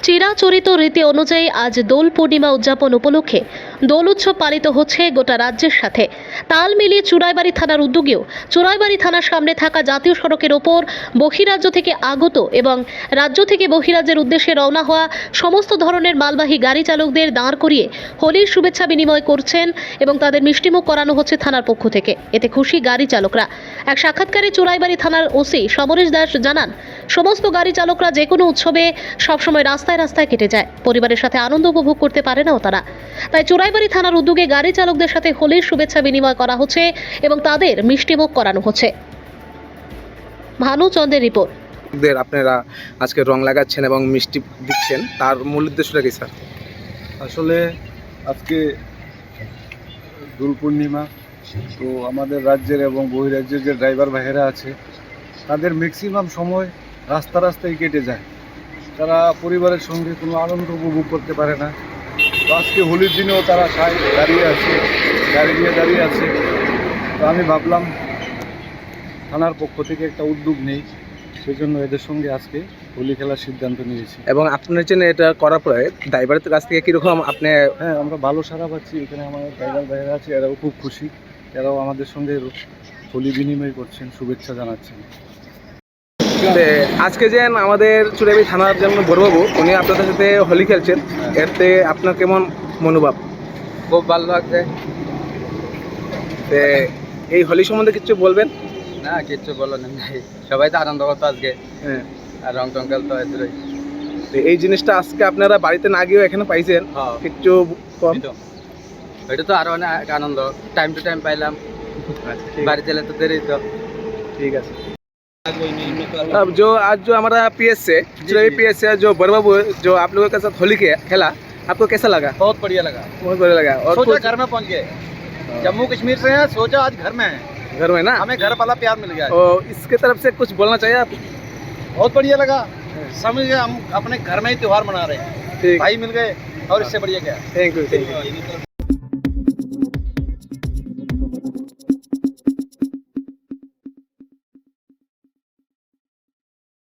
চিরাচরিত রীতি অনুযায়ী আজ দোল পূর্ণিমা উদযাপন উপলক্ষে দোল উৎসব পালিত হচ্ছে গোটা রাজ্যের সাথে। তাল মিলিয়ে চুড়াইবাড়ি থানার উদ্যোগেও চুড়াইবাড়ি থানার সামনে থাকা জাতীয় সড়কের ওপর বহিরাজ্য থেকে আগত এবং রাজ্য থেকে বহিরাজ্যের উদ্দেশ্যে রওনা হওয়া সমস্ত ধরনের মালবাহী গাড়ি চালকদের দাঁড় করিয়ে হোলির শুভেচ্ছা বিনিময় করছেন এবং তাদের মিষ্টিমুখ করানো হচ্ছে থানার পক্ষ থেকে। এতে খুশি গাড়ি চালকরা। এক সাক্ষাৎকারে চুড়াইবাড়ি থানার ওসি সমরেশ দাস জানান, সমস্ত গাড়ি চালকরা যে কোনো উৎসবে সবসময় রাস্তায় রাস্তায় কেটে যায়, পরিবারের সাথে আনন্দ উপভোগ করতে পারে নাও তারা। তাই চুড়াইবাড়ি থানার উদ্যোগে গাড়ি চালকদের সাথে হোলির শুভেচ্ছা বিনিময় করা হচ্ছে এবং তাদের মিষ্টিমুখ করানো হচ্ছে। ভানু চন্দ্রের রিপোর্ট। আপনারা আজকে রং লাগাচ্ছেন এবং মিষ্টি দিচ্ছেন, তার মূল উদ্দেশ্যটা কি স্যার? আসলে আজকে দোল পূর্ণিমা, তো আমাদের রাজ্যের এবং বহিরাজ্যের যে ড্রাইভার ভাইয়েরা আছে তাদের ম্যাক্সিমাম সময় রাস্তায় কেটে যায়, তারা পরিবারের সঙ্গে কোনো আনন্দ উপভোগ করতে পারে না। তো আজকে হোলির দিনেও তারা গাড়ি নিয়ে দাঁড়িয়ে আছে। তো আমি ভাবলাম থানার পক্ষ থেকে একটা উদ্যোগ নেই, সেই জন্য এদের সঙ্গে আজকে হোলি খেলার সিদ্ধান্ত নিয়েছি। এবং আপনার জন্য এটা করার পরে ড্রাইভারের কাছ থেকে কীরকম আপনি? হ্যাঁ, আমরা ভালো সাড়া পাচ্ছি। এখানে আমাদের ড্রাইভার ভাইয়েরা আছে, এরাও খুব খুশি, এরাও আমাদের সঙ্গে হোলি বিনিময় করছেন, শুভেচ্ছা জানাচ্ছেন। আজকে যে আমাদের চুড়াইবাড়ি থানার জন্য বড়বাবু উনি আপনাদের সাথে হোলি খেলছেন, এতে আপনার কেমন মনোভাব? খুব ভালো লাগছে। এই হোলি সম্বন্ধে কিছু বলবেন? না, কিচ্ছু বলার নেই, সবাই তো আনন্দ করতো আজকে। হ্যাঁ, আর রং টং খেলতো এদুরই। এই জিনিসটা আজকে আপনারা বাড়িতে না গিয়েও এখানে পাইছেন, কিছু কম? এটা তো আরো অনেক আনন্দ, টাইম টু টাইম পাইলাম। বাড়িতে এলে তো দেরি তো। ठीक है। अब जो हमारा पीएस से जो बड़े बाबू जो आप लोगों के साथ होली खेला, आपको कैसा लगा? बहुत बढ़िया लगा, बहुत बढ़िया लगा। और सोचा घर में पहुंच गए, जम्मू कश्मीर से हैं, सोचा आज घर में है, घर में ना, हमें घर वाला प्यार मिल गया। और इसके तरफ से कुछ बोलना चाहिए आप? बहुत बढ़िया लगा, समझ गए हम अपने घर में ही त्योहार मना रहे हैं, ठीक, भाई मिल गए और इससे बढ़िया क्या। Thank you.